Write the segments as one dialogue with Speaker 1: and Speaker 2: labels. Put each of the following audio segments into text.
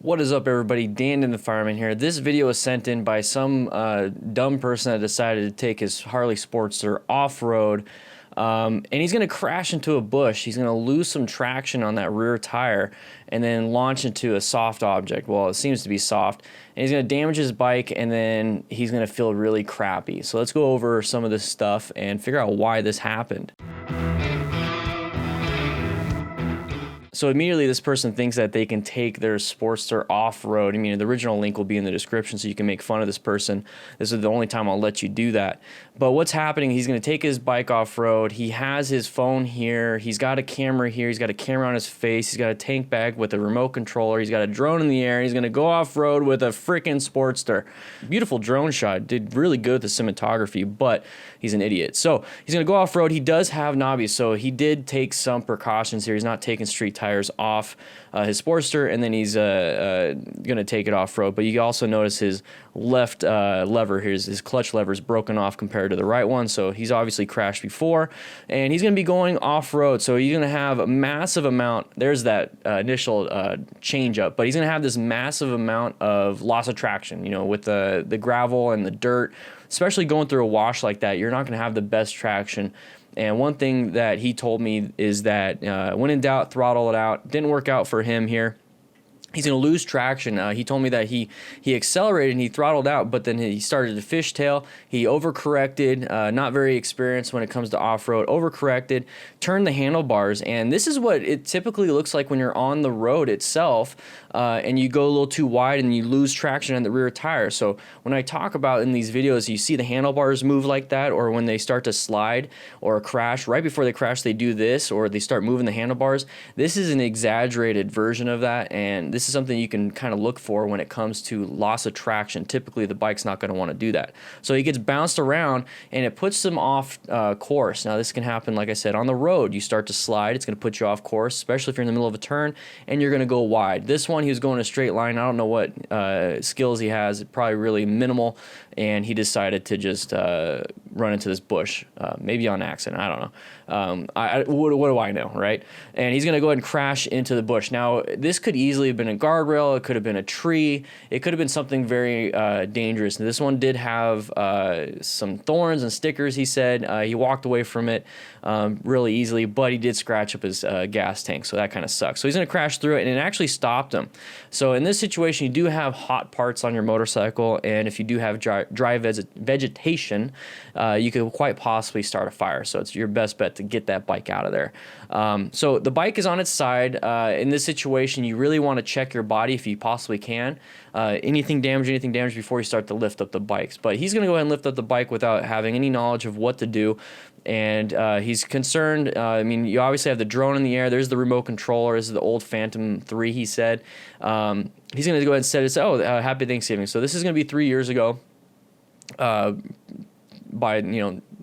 Speaker 1: What is up, everybody? Dan the Fireman here. This video was sent in by some dumb person that decided to take his Harley Sportster off-road, and he's going to crash into a bush. He's going to lose some traction on that rear tire and then launch into a soft object. Well, it seems to be soft. And he's going to damage his bike, and then he's going to feel really crappy. So let's go over some of this stuff and figure out why this happened. So immediately this person thinks that they can take their Sportster off-road. I mean, the original link will be in the description so you can make fun of this person. This is the only time I'll let you do that. But what's happening, he's going to take his bike off-road. He has his phone here. He's got a camera here. He's got a camera on his face. He's got a tank bag with a remote controller. He's got a drone in the air. He's going to go off-road with a freaking Sportster. Beautiful drone shot. Did really good with the cinematography, but he's an idiot. So he's going to go off-road. He does have knobbies, so he did take some precautions here. He's not taking street tires off his Sportster, and then he's going to take it off-road. But you also notice his left lever, his clutch lever is broken off compared to the right one, so he's obviously crashed before, and he's going to be going off-road, so he's going to have a massive amount. There's that initial change up, but he's going to have this massive amount of loss of traction, you know, with the gravel and the dirt, especially going through a wash like that. You're not going to have the best traction. And one thing that he told me is that when in doubt, throttle it out. Didn't work out for him here. He's going to lose traction. He told me that he accelerated and he throttled out, but then he started to fishtail. He overcorrected, not very experienced when it comes to off-road, overcorrected, turned the handlebars, and this is what it typically looks like when you're on the road itself, and you go a little too wide and you lose traction on the rear tire. So when I talk about in these videos, you see the handlebars move like that, or when they start to slide or crash, right before they crash, they do this, or they start moving the handlebars. This is an exaggerated version of that, and this is something you can kind of look for when it comes to loss of traction. Typically, the bike's not going to want to do that. So he gets bounced around, and it puts him off course. Now, this can happen, like I said, on the road. You start to slide. It's going to put you off course, especially if you're in the middle of a turn, and you're going to go wide. This one, he was going a straight line. I don't know what skills he has. Probably really minimal, and he decided to just run into this bush, maybe on accident. I don't know. What do I know, right? And he's going to go ahead and crash into the bush. Now, this could easily have been a guardrail. It could have been a tree. It could have been something very dangerous. And this one did have some thorns and stickers, he said. He walked away from it really easily, but he did scratch up his gas tank, so that kind of sucks. So he's going to crash through it, and it actually stopped him. So in this situation, you do have hot parts on your motorcycle, and if you do have dry vegetation, you could quite possibly start a fire. So it's your best bet to get that bike out of there. So the bike is on its side. In this situation, you really want to check your body if you possibly can. Anything damaged before you start to lift up the bikes. But he's going to go ahead and lift up the bike without having any knowledge of what to do. And he's concerned. I mean, you obviously have the drone in the air. There's the remote controller. This is the old Phantom 3, he said. He's going to go ahead and set it. Oh, happy Thanksgiving. So this is going to be 3 years ago by,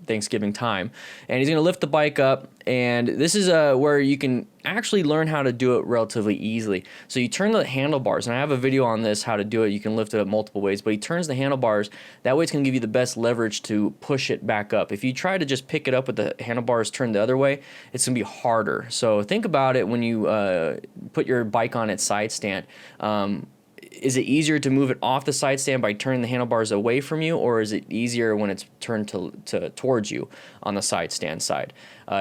Speaker 1: Thanksgiving time. And he's going to lift the bike up, and this is where you can actually learn how to do it relatively easily. So you turn the handlebars, and I have a video on this, how to do it. You can lift it up multiple ways, but he turns the handlebars. That way it's going to give you the best leverage to push it back up. If you try to just pick it up with the handlebars turned the other way, it's going to be harder. So think about it when you put your bike on its side stand. Is it easier to move it off the side stand by turning the handlebars away from you, or is it easier when it's turned towards you on the side stand side?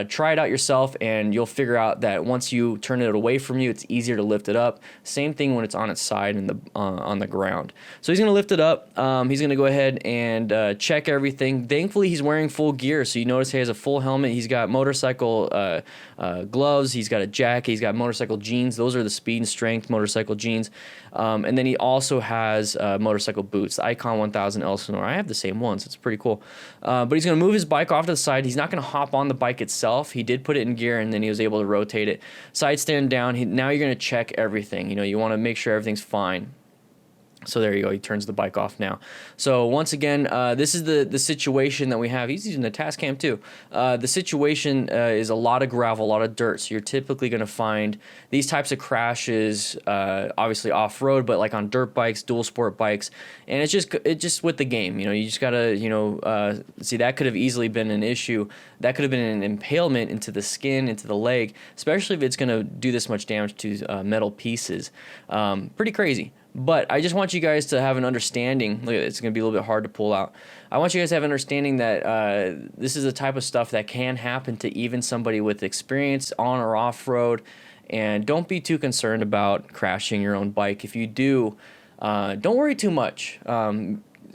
Speaker 1: Try it out yourself, and you'll figure out that once you turn it away from you, it's easier to lift it up. Same thing when it's on its side and on the ground. So he's going to lift it up. He's going to go ahead and check everything. Thankfully, he's wearing full gear, so you notice he has a full helmet. He's got motorcycle gloves. He's got a jacket. He's got motorcycle jeans. Those are the speed and strength motorcycle jeans. And then he also has motorcycle boots, the Icon 1000 Elsinore. I have the same ones. It's pretty cool. But he's going to move his bike off to the side. He's not going to hop on the bike itself. He did put it in gear, and then he was able to rotate it. Side stand down. Now you're going to check everything. You want to make sure everything's fine. So there you go. He turns the bike off now. So once again, this is the situation that we have. He's using the task cam too. The situation is a lot of gravel, a lot of dirt. So you're typically going to find these types of crashes, obviously off road, but like on dirt bikes, dual sport bikes, and it's just with the game. You know, you just gotta see that could have easily been an issue. That could have been an impalement into the skin, into the leg, especially if it's going to do this much damage to metal pieces. Pretty crazy. But I just want you guys to have an understanding. Look, it's going to be a little bit hard to pull out. I want you guys to have an understanding that this is the type of stuff that can happen to even somebody with experience on or off road. And don't be too concerned about crashing your own bike. If you do, don't worry too much.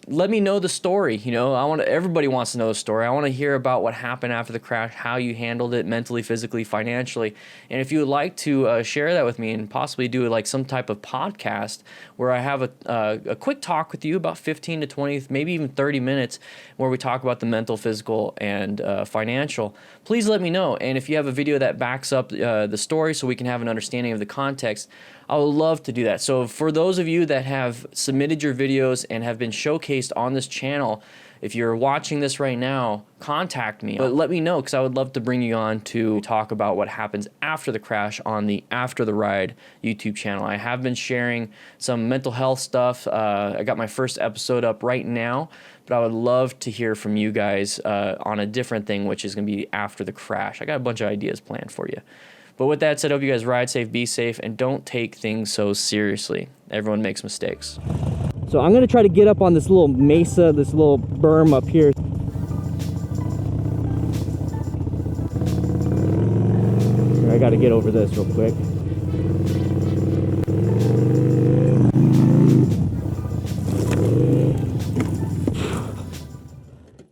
Speaker 1: Let me know the story. You know, everybody wants to know the story. I want to hear about what happened after the crash, how you handled it mentally, physically, financially. And if you would like to share that with me and possibly do like some type of podcast where I have a quick talk with you, about 15 to 20, maybe even 30 minutes, where we talk about the mental, physical, and financial, please let me know. And if you have a video that backs up the story so we can have an understanding of the context, I would love to do that. So for those of you that have submitted your videos and have been showcased on this channel, if you're watching this right now, contact me. But let me know, because I would love to bring you on to talk about what happens after the crash on the After the Ride YouTube channel. I have been sharing some mental health stuff. I got my first episode up right now, but I would love to hear from you guys on a different thing, which is going to be after the crash. I got a bunch of ideas planned for you. But with that said, I hope you guys ride safe, be safe, and don't take things so seriously. Everyone makes mistakes. So I'm going to try to get up on this little mesa, this little berm up here. I got to get over this real quick.